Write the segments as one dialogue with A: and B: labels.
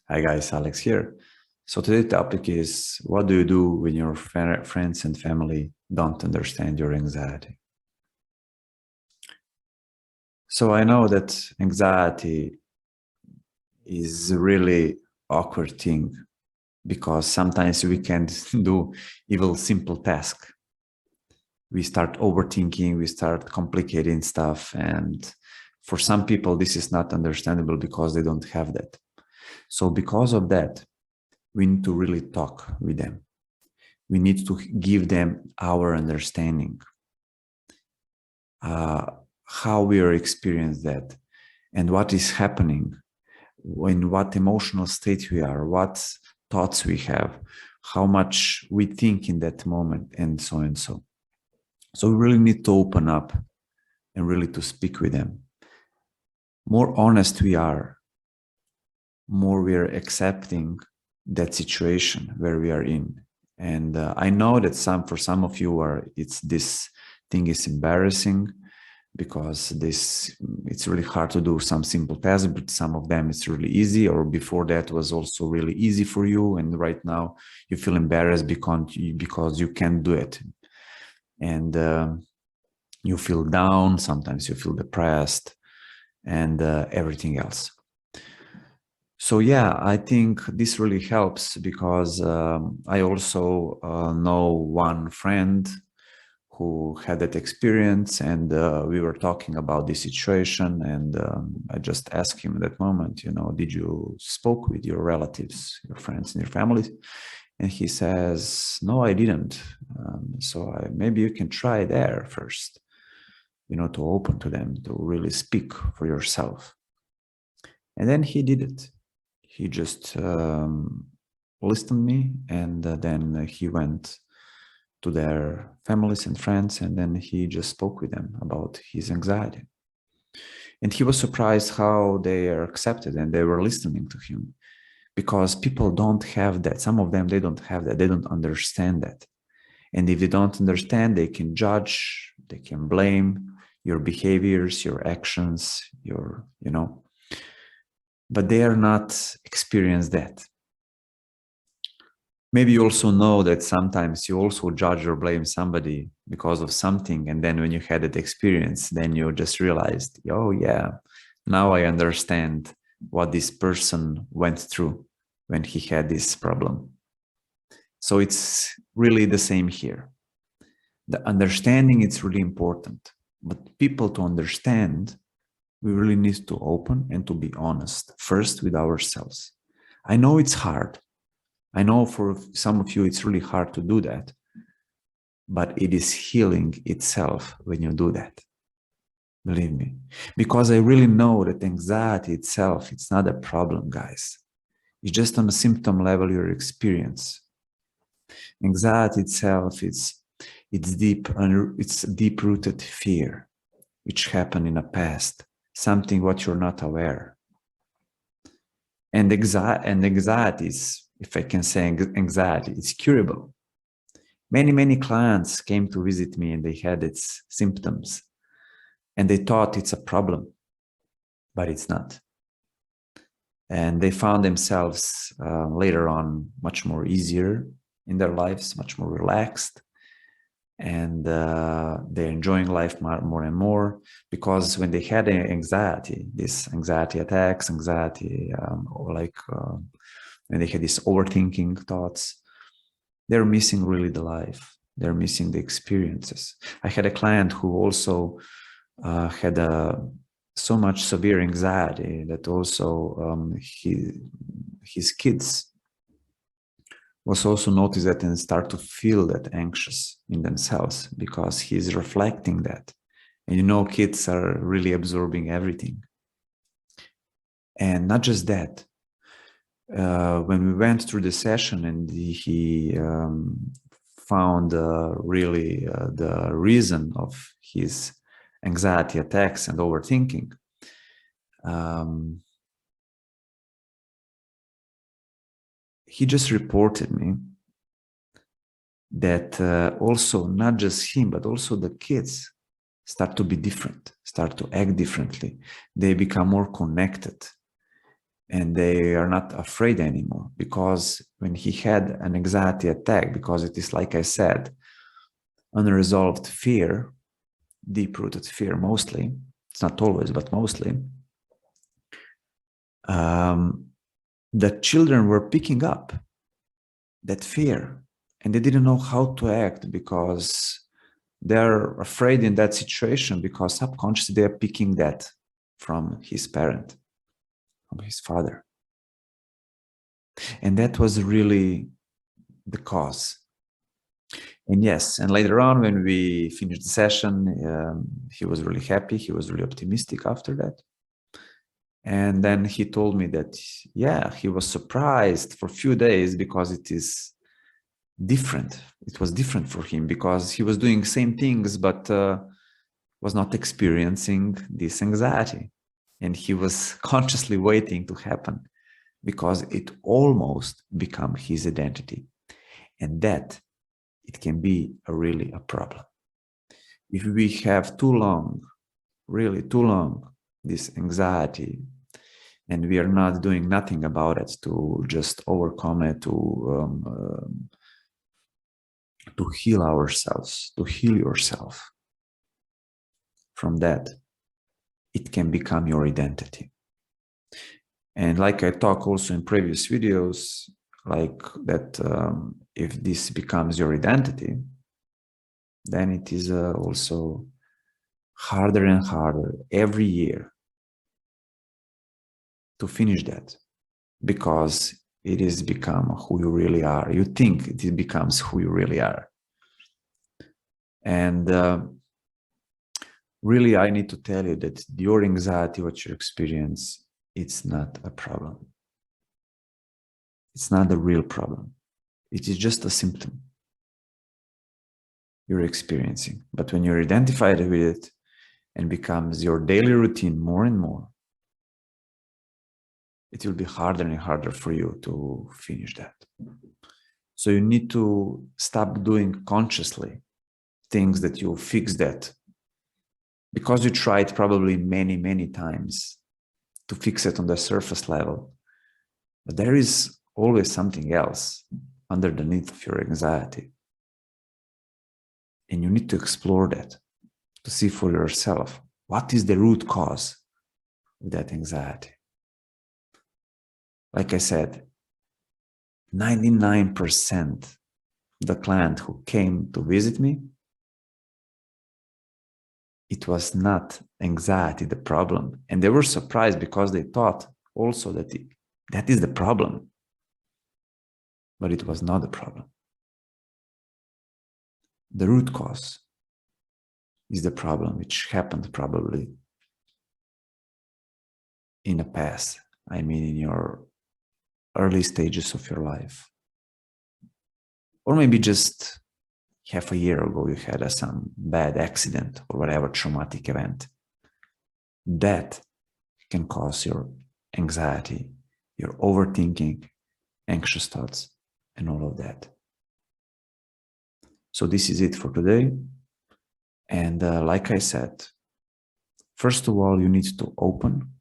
A: Hi guys, Alex here. So today's topic is, what do you do when your friends and family don't understand your anxiety? So I know that anxiety is a really awkward thing because sometimes we can't do even simple task. We start overthinking, we start complicating stuff, and for some people this is not understandable because they don't have that. So because of that, we need to really talk with them. We need to give them our understanding, how we are experiencing that, and what is happening, in what emotional state we are, what thoughts we have, how much we think in that moment, and so and so. So we really need to open up and really to speak with them. More honest we are, more we are accepting that situation where we are in. And I know that for some of you this thing is embarrassing because it's really hard to do some simple tasks, but some of them it's really easy, or before that was also really easy for you, and right now you feel embarrassed because you can't do it, and you feel down, sometimes you feel depressed, and everything else. So yeah, I think this really helps because I also know one friend who had that experience, and we were talking about this situation, and I just asked him at that moment, did you spoke with your relatives, your friends and your family? And he says, no, I didn't. Maybe you can try there first, to open to them, to really speak for yourself. And then he did it. He just listened me, and then he went to their families and friends, and then he just spoke with them about his anxiety. And he was surprised how they are accepted and they were listening to him, because people don't have that. Some of them, they don't have that. They don't understand that. And if they don't understand, they can judge, they can blame your behaviors, your actions, but they are not experienced that. Maybe you also know that sometimes you also judge or blame somebody because of something, and then when you had that experience, then you just realized, oh yeah, now I understand what this person went through when he had this problem. So it's really the same here. The understanding is really important, but people to understand, we really need to open and to be honest first with ourselves. I know it's hard. I know for some of you, it's really hard to do that, but it is healing itself when you do that. Believe me, because I really know that anxiety itself, it's not a problem, guys. It's just on a symptom level your experience. Anxiety itself, it's deep-rooted fear, which happened in the past, something what you're not aware. And anxiety is, if I can say anxiety, it's curable. Many clients came to visit me and they had its symptoms and they thought it's a problem, but it's not. And they found themselves later on much more easier in their lives, much more relaxed, and they're enjoying life more and more, because when they had anxiety, this anxiety attacks, when they had these overthinking thoughts, they're missing really the life. They're missing the experiences. I had a client who also had so much severe anxiety that also his kids was also notice that and start to feel that anxious in themselves, because he's reflecting that. And kids are really absorbing everything. And not just that, when we went through the session and he found really the reason of his anxiety attacks and overthinking, he just reported me that also not just him, but also the kids start to be different, start to act differently. They become more connected. and they are not afraid anymore, because when he had an anxiety attack, because it is, like I said, unresolved fear, deep-rooted fear mostly, it's not always, but mostly, the children were picking up that fear, and they didn't know how to act because they're afraid in that situation, because subconsciously they're picking that from his parent, from his father. And that was really the cause. And yes, and later on when we finished the session, he was really happy, he was really optimistic after that. And then he told me that, yeah, he was surprised for a few days because it is different. It was different for him because he was doing same things, but was not experiencing this anxiety. And he was consciously waiting to happen because it almost become his identity. And that, it can be really a problem. If we have too long, really too long, this anxiety, and we are not doing nothing about it to just overcome it, to heal ourselves, to heal yourself from that, it can become your identity. And like I talk also in previous videos, like that, if this becomes your identity, then it is also harder and harder every year to finish that, because it is become who you really are. You think it becomes who you really are. And really, I need to tell you that your anxiety, what you experience, it's not a problem. It's not the real problem. It is just a symptom you're experiencing. But when you're identified with it and becomes your daily routine more and more, it will be harder and harder for you to finish that. So you need to stop doing consciously things that you fix that, because you tried probably many, many times to fix it on the surface level. But there is always something else underneath of your anxiety. And you need to explore that, to see for yourself, what is the root cause of that anxiety? Like I said, 99% the client who came to visit me, it was not anxiety the problem. And they were surprised because they thought also that that is the problem. But it was not the problem. The root cause is the problem, which happened probably in the past. I mean, in your early stages of your life. Or maybe just half a year ago, you had some bad accident or whatever traumatic event. That can cause your anxiety, your overthinking, anxious thoughts, and all of that. So this is it for today. And like I said, first of all, you need to open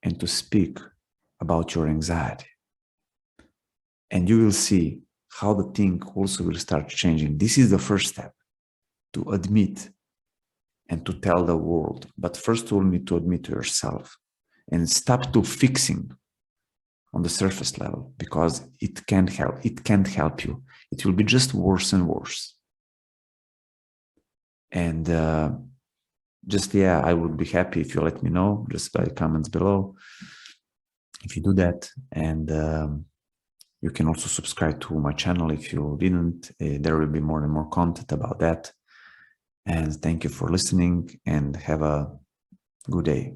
A: and to speak about your anxiety. And you will see how the thing also will start changing. This is the first step, to admit and to tell the world. But first of all, you need to admit to yourself and stop to fixing on the surface level, because it can't help. It can't help you. It will be just worse and worse. And I would be happy if you let me know just by comments below if you do that. And you can also subscribe to my channel if you didn't. There will be more and more content about that. And thank you for listening, and have a good day.